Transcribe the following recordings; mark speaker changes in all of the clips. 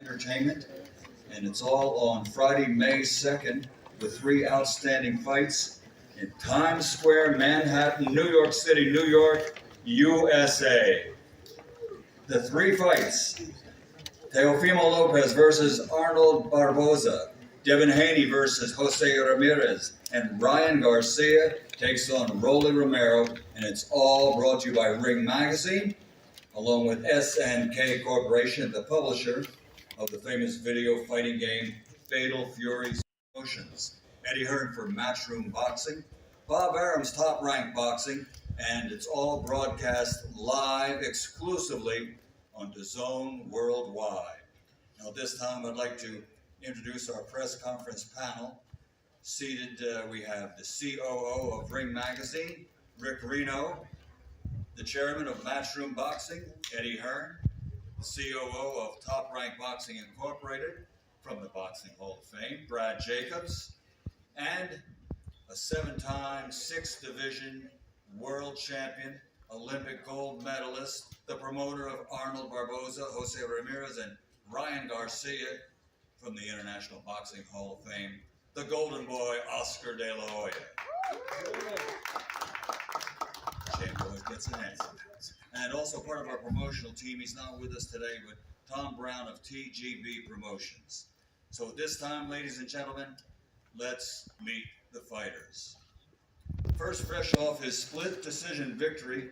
Speaker 1: Entertainment, and it's all on Friday, May 2nd, with three outstanding fights in Times Square, Manhattan, New York City, New York, USA. The three fights: Teofimo Lopez versus Arnold Barboza, Devin Haney versus Jose Ramirez, and Ryan Garcia takes on Romero, and it's all brought to you by Ring Magazine, along with SNK Corporation, the publisher of the famous video fighting game Fatal Fury Promotions. Eddie Hearn for Matchroom Boxing, Bob Arum's Top Rank Boxing, and it's all broadcast live exclusively on DAZN worldwide. Now, at this time, I'd like to introduce our press conference panel. Seated, we have the COO of Ring Magazine, Rick Reno, the chairman of Matchroom Boxing, Eddie Hearn, the COO of Top Rank Boxing Incorporated from the Boxing Hall of Fame, Brad Jacobs, and a seven-time sixth division world champion, Olympic gold medalist, the promoter of Arnold Barboza, Jose Ramirez, and Ryan Garcia from the International Boxing Hall of Fame, the Golden Boy, Oscar De La Hoya. Champ always gets an answer. And also part of our promotional team, he's not with us today, but Tom Brown of TGB Promotions. So at this time, ladies and gentlemen, let's meet the fighters. First, fresh off his split decision victory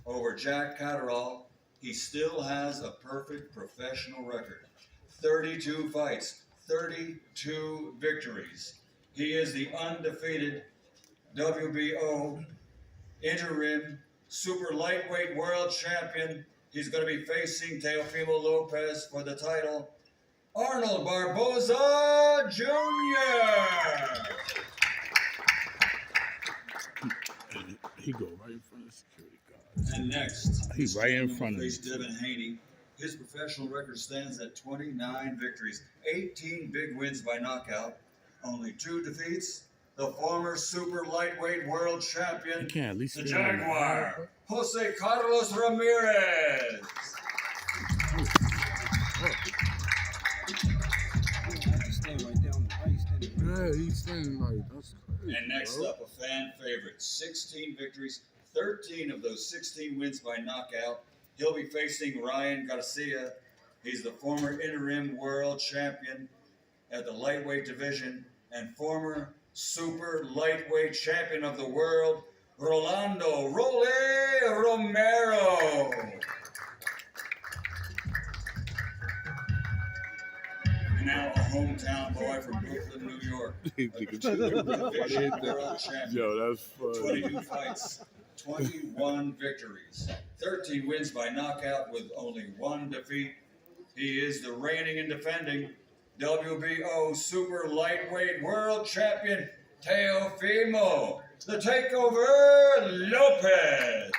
Speaker 1: over Jack Catterall, he still has a perfect professional record. 32 fights, 32 victories. He is the undefeated WBO interim super lightweight world champion. He's going to be facing Teofimo Lopez for the title, Arnold Barboza Jr.
Speaker 2: He go right in front of the security guards.
Speaker 1: And next,
Speaker 2: He's right in front of
Speaker 1: face
Speaker 2: me.
Speaker 1: Devin Haney. His professional record stands at 29 victories, 18 big wins by knockout, only 2 defeats. The former super lightweight world champion,
Speaker 2: You can't at least
Speaker 1: the
Speaker 2: stay on
Speaker 1: Jaguar, Jose Carlos Ramirez.
Speaker 2: Yeah, he's standing like that's crazy.
Speaker 1: And next up, a fan favorite, 16 victories, 13 of those 16 wins by knockout. He'll be facing Ryan Garcia. He's the former interim world champion at the lightweight division and former super lightweight champion of the world, Rolando Role Romero. And now a hometown boy from Brooklyn, New York. World champion.
Speaker 2: Yo, that's funny.
Speaker 1: 22 fights, 21 victories, 13 wins by knockout with only 1 defeat. He is the reigning and defending WBO super lightweight world champion, Teofimo, the Takeover Lopez.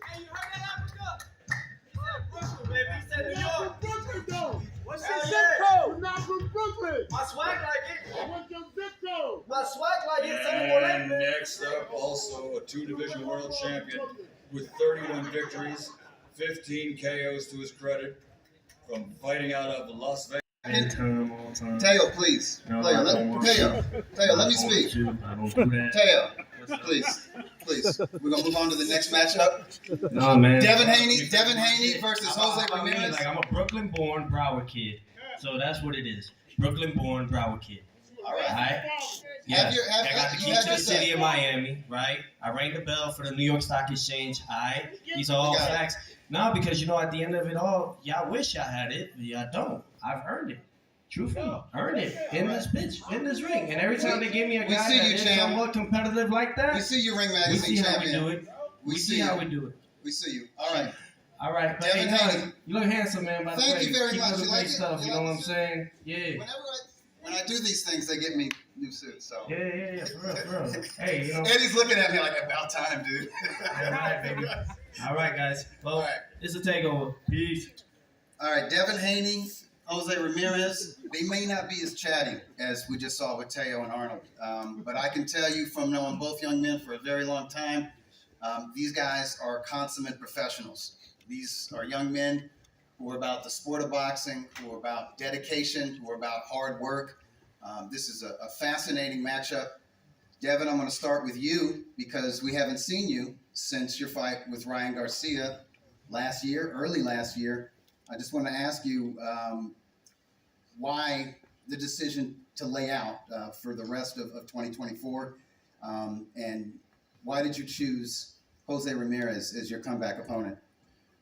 Speaker 3: Hey, you heard that, Africa? He said Brooklyn, baby. He said New York.
Speaker 4: Brooklyn, though.
Speaker 3: What's
Speaker 4: Hell
Speaker 3: your zip
Speaker 4: yeah.
Speaker 3: code?
Speaker 4: You're not from Brooklyn.
Speaker 3: My swag like it.
Speaker 4: What's your zip code?
Speaker 3: My swag like it. Tell me more
Speaker 1: And
Speaker 3: later.
Speaker 1: next up, also a 2-division world champion with 31 victories, 15 KOs to his credit, from fighting out of Las Vegas.
Speaker 5: Teo, please. Teo, let me speak. Teo, please. We're gonna move on to the next matchup.
Speaker 6: No, man.
Speaker 5: Devin Haney versus Jose Ramirez.
Speaker 6: Like, I'm a Brooklyn-born Broward kid, so that's what it is. Brooklyn-born Broward kid.
Speaker 5: All right.
Speaker 6: Right? Yeah. I got the
Speaker 5: you
Speaker 6: key
Speaker 5: have
Speaker 6: to
Speaker 5: your
Speaker 6: the city
Speaker 5: say.
Speaker 6: of Miami, right? I rang the bell for the New York Stock Exchange. These are all
Speaker 5: You got it.
Speaker 6: facts. No, because at the end of it all, y'all wish y'all had it, but y'all don't. I've earned it. Truthfully, earned it in this bitch, in this ring. And every time they give me a
Speaker 5: We
Speaker 6: guy
Speaker 5: see
Speaker 6: that
Speaker 5: you,
Speaker 6: is
Speaker 5: champ.
Speaker 6: somewhat competitive like that,
Speaker 5: We see you, Ring
Speaker 6: we
Speaker 5: Magazine
Speaker 6: see how we do
Speaker 5: champion.
Speaker 6: it.
Speaker 5: We
Speaker 6: We
Speaker 5: see
Speaker 6: see how
Speaker 5: you.
Speaker 6: we do it.
Speaker 5: We see you. All right.
Speaker 6: All right, but
Speaker 5: Devin
Speaker 6: hey,
Speaker 5: Haney.
Speaker 6: you look handsome, man. By the
Speaker 5: Thank
Speaker 6: way,
Speaker 5: you very
Speaker 6: keep
Speaker 5: much.
Speaker 6: up the
Speaker 5: You
Speaker 6: great
Speaker 5: like it?
Speaker 6: stuff.
Speaker 5: You
Speaker 6: You know
Speaker 5: like
Speaker 6: what I'm
Speaker 5: this?
Speaker 6: saying? Yeah.
Speaker 5: When I do these things, they get me new suits. So.
Speaker 6: Yeah, for real. Hey,
Speaker 5: Eddie's looking at me like about time, dude.
Speaker 6: All right, baby. All right, guys. Well,
Speaker 5: All right.
Speaker 6: it's a takeover. Peace.
Speaker 5: All right, Devin Haney, Jose Ramirez. They may not be as chatty as we just saw with Teo and Arnold, but I can tell you from knowing both young men for a very long time, these guys are consummate professionals. These are young men who are about the sport of boxing, who are about dedication, who are about hard work. This is a fascinating matchup. Devin, I'm going to start with you because we haven't seen you since your fight with Ryan Garcia early last year. I just want to ask you why the decision to lay out for the rest of 2024, and why did you choose Jose Ramirez as your comeback opponent?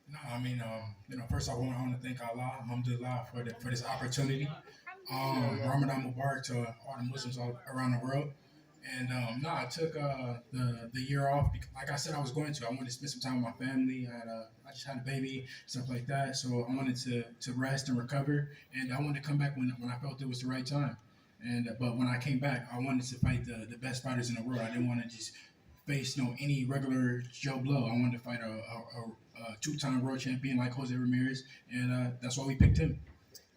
Speaker 7: No, I mean, first I want to thank Allah, alhamdulillah, for this opportunity. Ramadan Mubarak to all the Muslims all around the world. And I took the year off because, like I said, I was going to. I wanted to spend some time with my family. I just had a baby, stuff like that. So I wanted to rest and recover, and I wanted to come back when I felt it was the right time. And but when I came back, I wanted to fight the best fighters in the world. I didn't want to just face any regular Joe Blow. I wanted to fight a two-time world champion like Jose Ramirez, and that's why we picked him.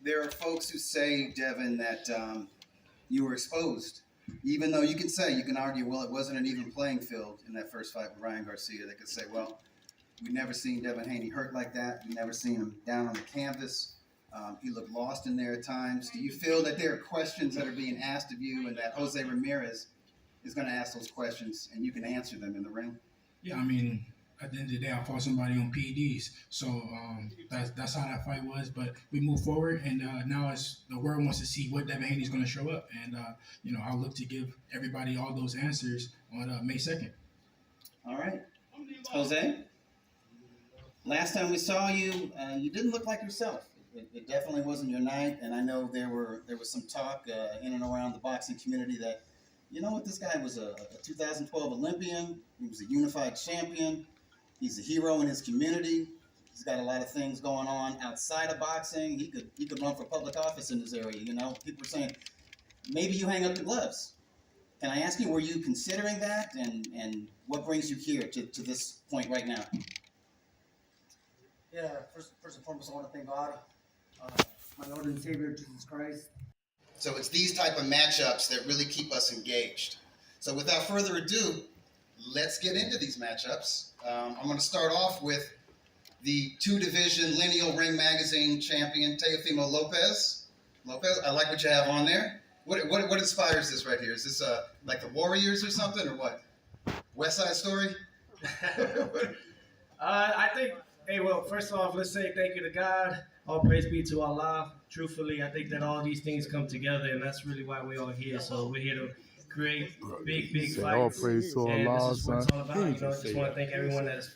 Speaker 5: There are folks who say, Devin, that you were exposed. Even though you can argue, well, it wasn't an even playing field in that first fight with Ryan Garcia. They could say, well, we've never seen Devin Haney hurt like that. We've never seen him down on the canvas. He looked lost in there at times. Do you feel that there are questions that are being asked of you and that Jose Ramirez is going to ask those questions and you can answer them in the ring?
Speaker 7: Yeah, I mean, at the end of the day, I fought somebody on PEDs. So that's how that fight was. But we move forward, and now the world wants to see what Devin Haney's going to show up. And, I'll look to give everybody all those answers on May 2nd. All right.
Speaker 5: Jose, last time we saw you, you didn't look like yourself. It definitely wasn't your night, and I know there was some talk in and around the boxing community that, you know what, this guy was a 2012 Olympian. He was a unified champion. He's a hero in his community. He's got a lot of things going on outside of boxing. He could run for public office in this area. People are saying, maybe you hang up the gloves. Can I ask you, were you considering that, and what brings you here to this point right now?
Speaker 8: Yeah, first and foremost, I want to thank God, my Lord and Savior, Jesus Christ.
Speaker 5: So it's these type of matchups that really keep us engaged. So without further ado, let's get into these matchups. I'm going to start off with the two-division Lineal Ring Magazine champion, Teofimo Lopez. Lopez, I like what you have on there. What inspires this right here? Is this like the Warriors or something, or what? West Side Story?
Speaker 6: I think, first off, let's say thank you to God. All praise be to Allah. Truthfully, I think that all these things come together, and that's really why we're all here. So we're here to create big
Speaker 2: Say
Speaker 6: fights.
Speaker 2: all praise to
Speaker 6: And
Speaker 2: Allah,
Speaker 6: this is what it's all about.
Speaker 2: son.
Speaker 6: I just want to thank everyone that's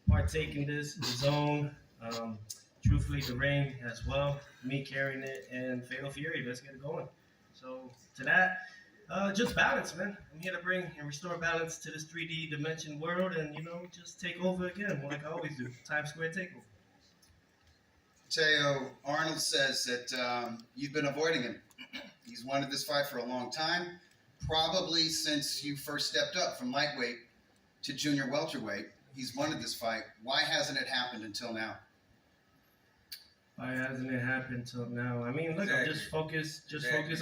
Speaker 6: partaking in this, the zone, truthfully the ring as well, me carrying it, and Fatal Fury. Let's get it going. So to that, just balance, man. I'm here to bring and restore balance to this 3D dimension world, and just take over again, like I always do. Times Square takeover.
Speaker 5: Teo, Arnold says that you've been avoiding him. He's wanted this fight for a long time, probably since you first stepped up from lightweight to junior welterweight. He's wanted this fight. Why hasn't it happened until now?
Speaker 6: Why hasn't it happened till now? I mean, look, just focus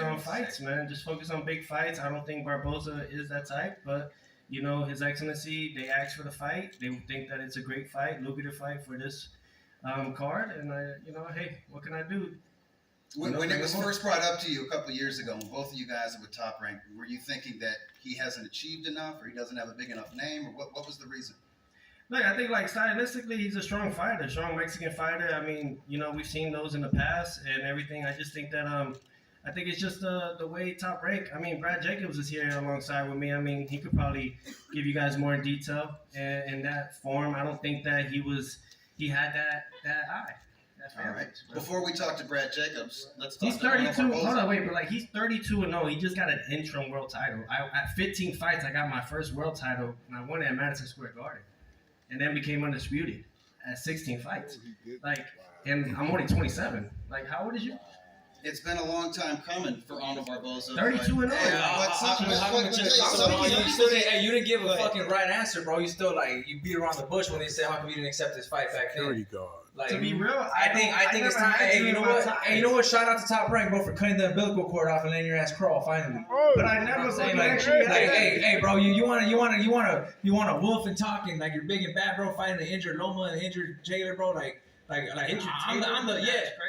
Speaker 6: on fights, man. Just focus on big fights. I don't think Barboza is that type, but His Excellency, they asked for the fight. They think that it's a great fight, lucrative fight for this card, and hey, what can I do?
Speaker 5: When it was first brought up to you a couple of years ago, when both of you guys were top ranked, were you thinking that he hasn't achieved enough, or he doesn't have a big enough name, or what was the reason?
Speaker 6: Look, I think stylistically, he's a strong fighter, strong Mexican fighter. I mean, we've seen those in the past and everything. I just think that I think it's just the way Top Rank. I mean, Brad Jacobs is here alongside with me. I mean, he could probably give you guys more detail in that form. I don't think that he had that eye.
Speaker 5: All right. Before we talk to Brad Jacobs, let's talk.
Speaker 6: He's 32. Hold on, wait, but he's 32-0. He just got an interim world title. At 15 fights, I got my first world title, and I won it at Madison Square Garden, and then became undisputed at 16 fights. And I'm only 27. How old is you?
Speaker 5: It's been a long time coming for Arnold Barboza.
Speaker 6: 32-0.
Speaker 9: You didn't give a fucking right answer, bro. You still you beat around the bush when they said how come you didn't accept this fight back then.
Speaker 2: Security guard.
Speaker 6: To be real,
Speaker 9: I think it's time. Hey, you know what? Hey, you know what? Shout out to Top Rank, bro, for cutting the umbilical cord off and letting your ass crawl finally.
Speaker 6: But I never
Speaker 9: saying hey, bro, you want to wolf and talk and you're big and bad, bro, fighting the injured Loma and the injured jailer, bro. Like
Speaker 6: I'm the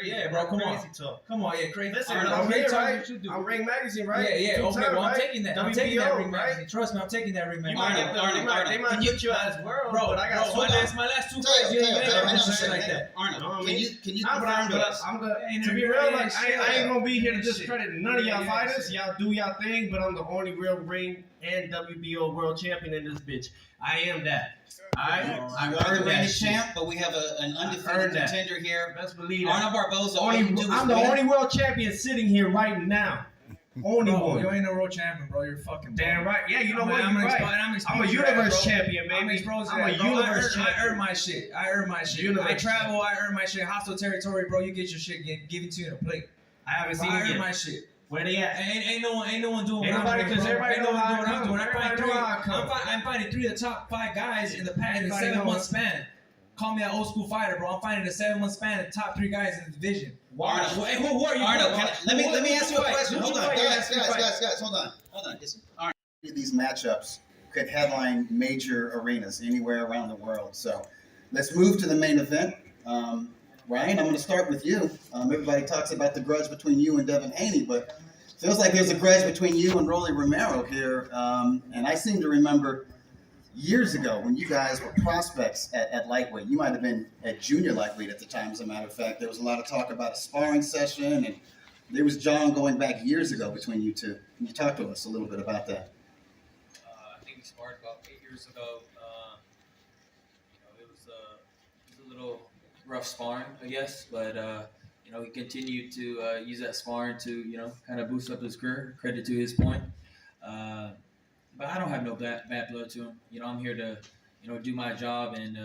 Speaker 9: yeah, bro. Come on,
Speaker 6: crazy talk.
Speaker 9: come on, yeah, crazy.
Speaker 6: Listen,
Speaker 9: Arnold,
Speaker 6: I'm
Speaker 9: how many
Speaker 6: here,
Speaker 9: times
Speaker 6: right?
Speaker 9: you should do?
Speaker 6: I'm Ring Magazine, right?
Speaker 9: Yeah, yeah. Okay, well, I'm taking that. I'm taking that
Speaker 6: WBO,
Speaker 9: Ring
Speaker 6: right?
Speaker 9: Magazine. Trust me, I'm taking that Ring
Speaker 6: You
Speaker 9: Magazine.
Speaker 6: might they might put you as world,
Speaker 9: Bro,
Speaker 6: but I got
Speaker 9: bro,
Speaker 6: so
Speaker 9: my last two
Speaker 5: Tell
Speaker 9: fights,
Speaker 5: you,
Speaker 9: you ain't
Speaker 5: tell you,
Speaker 9: never
Speaker 5: hang on,
Speaker 9: shit like
Speaker 5: hang on.
Speaker 9: that.
Speaker 5: Arnold,
Speaker 6: You know what I
Speaker 5: can
Speaker 6: mean?
Speaker 5: you
Speaker 6: Nah,
Speaker 5: confirm to us?
Speaker 6: To be real, like I ain't gonna be here to
Speaker 9: Shit.
Speaker 6: discredit none of y'all fighters. Y'all do y'all thing, but I'm the only real ring and WBO world champion in this bitch. I am that. I
Speaker 5: You are
Speaker 6: earned
Speaker 5: the
Speaker 6: that
Speaker 5: reigning
Speaker 6: shit.
Speaker 5: champ, but we have an undefeated
Speaker 6: earned that.
Speaker 5: contender here.
Speaker 6: Best believe that.
Speaker 5: Arnold Barboza, all you do is
Speaker 6: I'm the
Speaker 5: win.
Speaker 6: only world champion sitting here right now. Only
Speaker 9: Bro,
Speaker 6: one.
Speaker 9: you ain't no world champion, bro. You're fucking
Speaker 6: Damn
Speaker 9: bum.
Speaker 6: right. Yeah, you know what?
Speaker 9: I'm
Speaker 6: You're right.
Speaker 9: exposed
Speaker 6: I'm a
Speaker 9: to
Speaker 6: universe
Speaker 9: that, bro.
Speaker 6: champion, baby.
Speaker 9: I'm exposed to
Speaker 6: I'm a
Speaker 9: that, bro.
Speaker 6: universe
Speaker 9: I
Speaker 6: champion.
Speaker 9: earn my shit. I earn my shit.
Speaker 6: Universe
Speaker 9: I travel. I earn my shit. Hostile territory, bro. You get your shit given to you in a plate.
Speaker 6: I haven't seen
Speaker 9: I
Speaker 6: it
Speaker 9: earn
Speaker 6: yet.
Speaker 9: my shit.
Speaker 6: Where they at?
Speaker 9: Ain't no one doing
Speaker 6: Ain't
Speaker 9: what
Speaker 6: nobody,
Speaker 9: I'm doing,
Speaker 6: because
Speaker 9: bro.
Speaker 6: everybody
Speaker 9: Ain't
Speaker 6: know
Speaker 9: no one
Speaker 6: how
Speaker 9: doing
Speaker 6: I
Speaker 9: what I'm
Speaker 6: come.
Speaker 9: doing.
Speaker 6: Everybody know how I come.
Speaker 9: I'm fighting 3 of the top 5 guys in the past in a
Speaker 6: Everybody
Speaker 9: 7-month
Speaker 6: know.
Speaker 9: span. Call me an old school fighter, bro. I'm fighting a 7-month span the top 3 guys in the division.
Speaker 6: Why?
Speaker 9: Hey, who are you?
Speaker 5: Arnold,
Speaker 9: bro?
Speaker 5: let me ask you a question.
Speaker 6: Who'd
Speaker 5: Hold
Speaker 6: you
Speaker 5: on,
Speaker 6: fight?
Speaker 5: guys, hold on. Listen, Arnold, these matchups could headline major arenas anywhere around the world. So let's move to the main event. Ryan, I'm going to start with you. Everybody talks about the grudge between you and Devin Haney, but feels like there's a grudge between you and Rolly Romero here. And I seem to remember years ago when you guys were prospects at lightweight. You might have been at junior lightweight at the time, as a matter of fact. There was a lot of talk about a sparring session, and there was John going back years ago between you two. Can you talk to us a little bit about that?
Speaker 10: I think we sparred about 8 years ago. It was a little rough sparring, I guess, but he continued to use that sparring to kind of boost up his career. Credit to his point. But I don't have no bad blood to him. I'm here to do my job and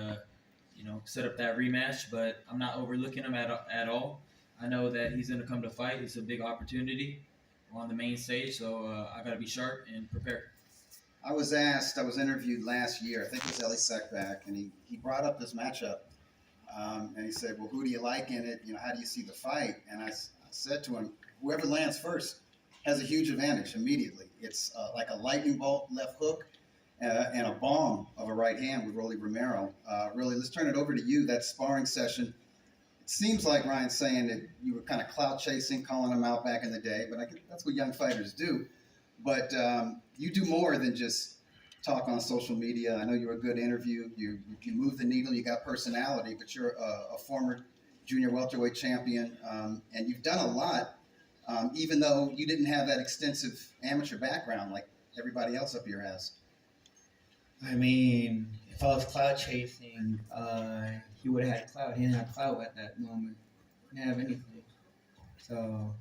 Speaker 10: set up that rematch. But I'm not overlooking him at all. I know that he's going to come to fight. It's a big opportunity on the main stage, so I got to be sharp and prepared.
Speaker 5: I was interviewed last year, I think it was Ellie Sekback, and he brought up this matchup, and he said, well, who do you like in it? How do you see the fight? And I said to him, whoever lands first has a huge advantage immediately. It's like a lightning bolt left hook and a bomb of a right hand with Rolly Romero. Really, let's turn it over to you, that sparring session. It seems like Ryan's saying that you were kind of clout chasing, calling him out back in the day, but that's what young fighters do. But you do more than just talk on social media. I know you're a good interview. You move the needle. You got personality, but you're a former junior welterweight champion, and you've done a lot, even though you didn't have that extensive amateur background like everybody else up here has.
Speaker 11: I mean, if I was cloud chasing, he would have had cloud. He didn't have cloud at that moment. He didn't have anything. So,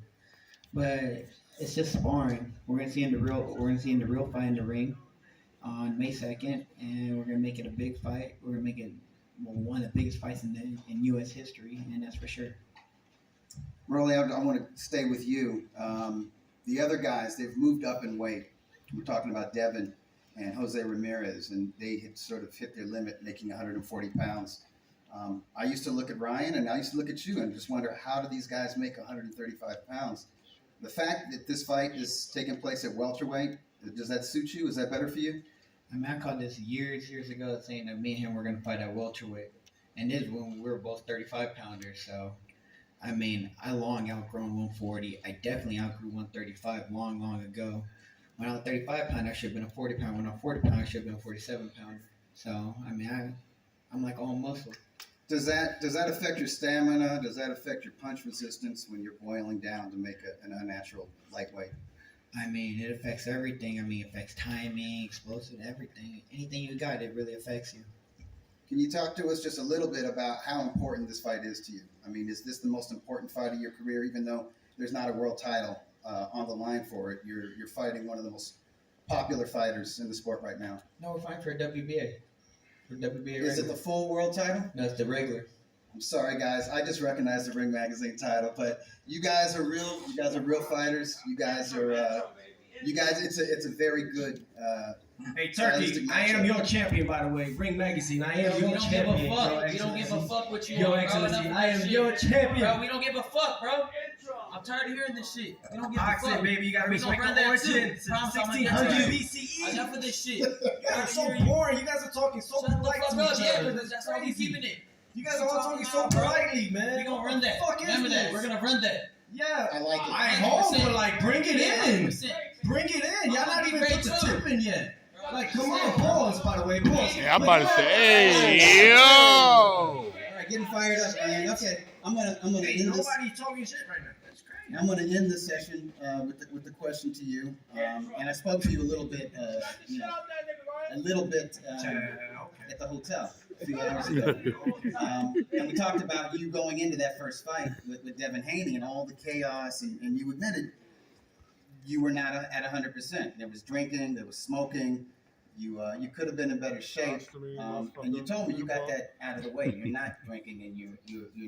Speaker 11: but it's just sparring. We're gonna see in the real fight in the ring on May 2nd, and we're gonna make it a big fight. We're gonna make it one of the biggest fights in U.S. history, and that's for sure.
Speaker 5: Rolly, I want to stay with you. The other guys, they've moved up in weight. We're talking about Devin and Jose Ramirez, and they had sort of hit their limit, making 140 pounds. I used to look at Ryan, and I used to look at you, and just wonder, how do these guys make 135 pounds? The fact that this fight is taking place at welterweight, does that suit you? Is that better for you?
Speaker 11: I mean, I called this years ago, saying that me and him were going to fight at welterweight. And this is when we were both 35-pounders. So, I mean, I long outgrown 140. I definitely outgrew 135 long ago. When I was 35-pounder, I should have been a 40-pounder. When I was 40-pounder, I should have been a 47-pounder. So, I mean, I'm like all muscle.
Speaker 5: Does that affect your stamina? Does that affect your punch resistance when you're boiling down to make an unnatural lightweight?
Speaker 11: I mean, it affects everything. I mean, it affects timing, explosive, everything. Anything you got, it really affects you.
Speaker 5: Can you talk to us just a little bit about how important this fight is to you? I mean, is this the most important fight of your career, even though there's not a world title on the line for it? You're fighting one of the most popular fighters in the sport right now.
Speaker 11: No, we're fighting for a WBA. For WBA regular.
Speaker 5: Is it the full world title?
Speaker 11: No, it's the regular.
Speaker 5: I'm sorry, guys. I just recognized the Ring Magazine title, but you guys are real. You guys are real fighters. You guys are. It's a very good.
Speaker 6: Hey, Turkey, I am your champion, by the way. Ring Magazine, I am your champion.
Speaker 10: We don't give a fuck what you
Speaker 6: Your
Speaker 10: want,
Speaker 6: Excellency,
Speaker 10: bro.
Speaker 6: I am your champion.
Speaker 10: Bro, we don't give a fuck, bro. I'm tired of hearing this shit. We don't give a
Speaker 6: Boxing,
Speaker 10: fuck.
Speaker 6: baby, you gotta
Speaker 10: We gonna
Speaker 6: respect
Speaker 10: run
Speaker 6: the
Speaker 10: that
Speaker 6: origin.
Speaker 10: too. Promise I'm gonna
Speaker 6: 1600
Speaker 10: get to it.
Speaker 6: BCE.
Speaker 10: Enough of this shit.
Speaker 6: You guys are so boring. You guys are talking so
Speaker 10: Shut the
Speaker 6: polite
Speaker 10: fuck
Speaker 6: to
Speaker 10: up,
Speaker 6: each
Speaker 10: yeah,
Speaker 6: other.
Speaker 10: because that's how we keeping it.
Speaker 6: You guys are all talking so politely, man.
Speaker 10: We gonna run that.
Speaker 6: What the fuck
Speaker 10: Remember
Speaker 6: is
Speaker 10: that.
Speaker 6: this?
Speaker 10: We're gonna run that.
Speaker 6: Yeah,
Speaker 5: I like it.
Speaker 6: I ain't home, but like, bring it in.
Speaker 10: 100%.
Speaker 6: Bring it in. Y'all not even put the
Speaker 10: Great
Speaker 6: tip in yet. Like, come on, pause, by the way, pause.
Speaker 2: Yeah, I'm about to say, hey, yo.
Speaker 5: All right, getting fired up. Okay, I'm gonna
Speaker 6: Hey,
Speaker 5: end this.
Speaker 6: nobody's talking shit right now. That's crazy.
Speaker 5: I'm gonna end this session with the question to you. And I spoke to you a little bit, a little bit at the hotel a few hours ago. And we talked about you going into that first fight with Devin Haney and all the chaos, and you admitted you were not at 100%. There was drinking, there was smoking. You could have been in better shape. And you told me you got that out of the way. You're not drinking and you're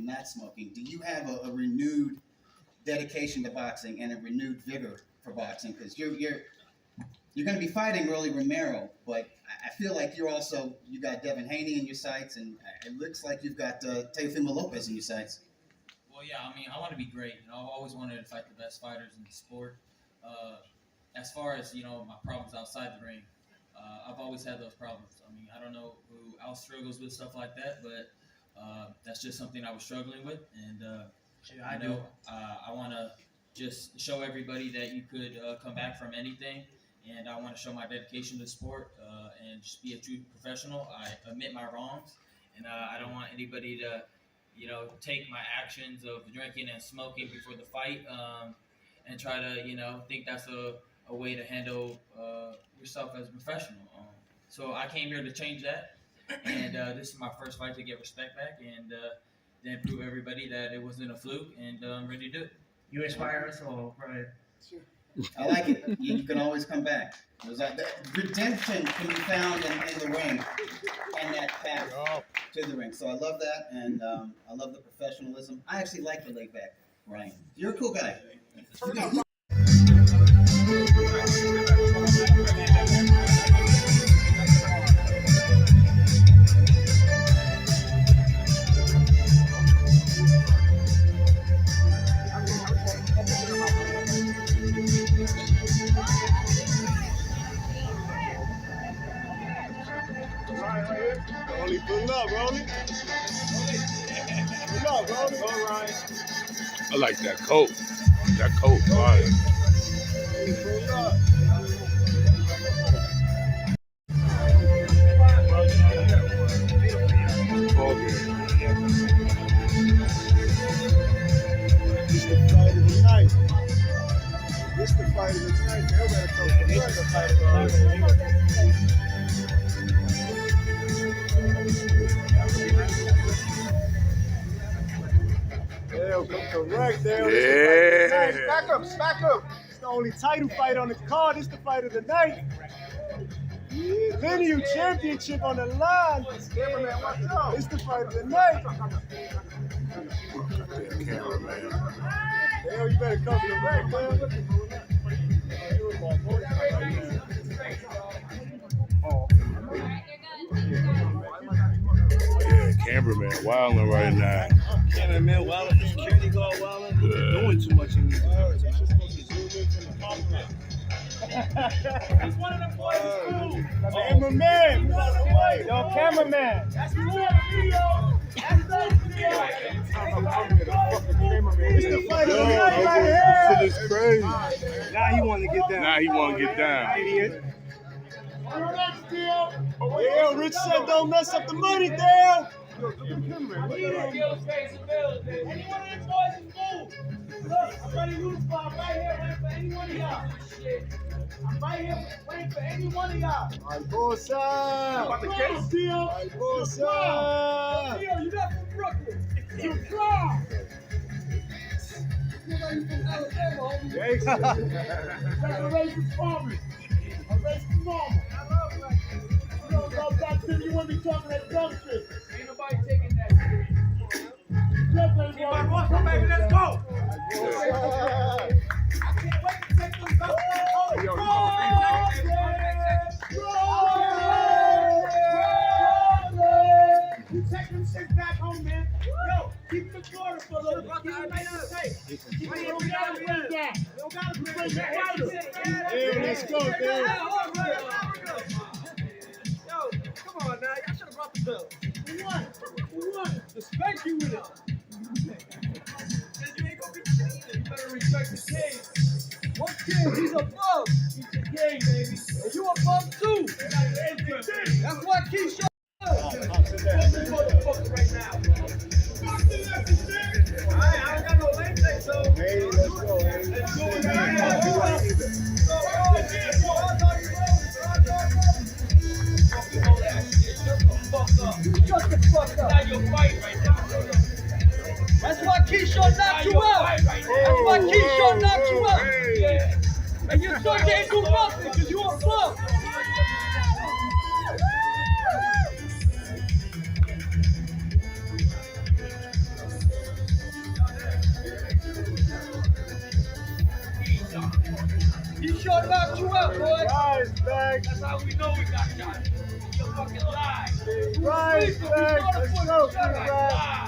Speaker 5: not smoking. Do you have a renewed dedication to boxing and a renewed vigor for boxing? Because you're going to be fighting really Romero, but I feel like you got Devin Haney in your sights, and it looks like you've got Teofimo Lopez in your sights.
Speaker 10: Well, yeah, I mean, I want to be great. You know, I've always wanted to fight the best fighters in the sport. As far as, you know, my problems outside the ring, I've always had those problems. I mean, I don't know who else struggles with stuff like that, but that's just something I was struggling with. And, I know I want to just show everybody that you could come back from anything. And I want to show my dedication to the sport and just be a true professional. I admit my wrongs, and I don't want anybody to, you know, take my actions of drinking and smoking before the fight and try to, you know, think that's a way to handle yourself as a professional. So I came here to change that, and this is my first fight to get respect back and then prove everybody that it wasn't a fluke, and I'm ready to do it.
Speaker 6: You inspire us all, right?
Speaker 5: I like it. You can always come back. Redemption can be found in the ring and that path to the ring. So I love that, and I love the professionalism. I actually like the laid back, Ryan. You're a cool guy.
Speaker 4: Rolly, pull up, Rolly. Pull up, Rolly. All right.
Speaker 2: I like that coat. That coat, fire.
Speaker 4: Pull up. This the fight of the night. This the fight of the night. This is the fight of the night. Dale, come correct, Dale.
Speaker 2: Yeah.
Speaker 4: Back up, back up. It's the only title fight on the card. It's the fight of the night. Yeah, lineal championship on the line. It's the fight of the night. Dale, you better come correct, Dale.
Speaker 2: Yeah, cameraman wilding right now.
Speaker 3: Cameraman wilding, the security guard wilding. They're doing too much in these videos, man.
Speaker 4: He's one of them boys too. Cameraman. Yo, cameraman. That's the video. It's the fight of the night right here.
Speaker 2: This shit is crazy.
Speaker 3: Now he want to get down.
Speaker 2: Now he want to get down.
Speaker 3: Idiot.
Speaker 4: Dale, Rich said don't mess up the money, Dale.
Speaker 3: Any one of them boys is cool. Look, I'm ready to lose, but I'm right here waiting for any one of y'all. I'm right here waiting for any one of y'all.
Speaker 4: Barbosa.
Speaker 3: About the case?
Speaker 4: Barbosa.
Speaker 3: You left from Brooklyn. You cry. You're ready from Alabama, homie. I'm ready for farming. I'm ready for mama. You don't go back to you want me talking that dumb shit. Ain't nobody taking that shit. Come baby, let's go. I can't wait to take them back. You take them shit back home, man. Yo, keep the Florida for a little bit. Keep it nice and safe. Keep it don't gotta bring that. Don't gotta bring that.
Speaker 4: Yeah, let's go, Dale.
Speaker 3: Yo, come on now. Y'all should have brought the bill. Who won? The spank you with it. You ain't gonna be cheating. You better respect the game. What king? He's above. He's the game, baby. And you above too. That's why Keisha. Motherfucker right now. I don't got no lane play, so.
Speaker 4: Hey, let's go.
Speaker 3: Let's go. Shut the fuck up. Now you're fighting right now. That's why Keisha knocked you out. That's why Keisha knocked you out. Yeah. And your son can't do nothing because you a bum. Keisha knocked you out, boy.
Speaker 4: Rise back.
Speaker 3: That's how we know we got shot. It's a fucking lie.
Speaker 4: Rise back. Let's go. Rise.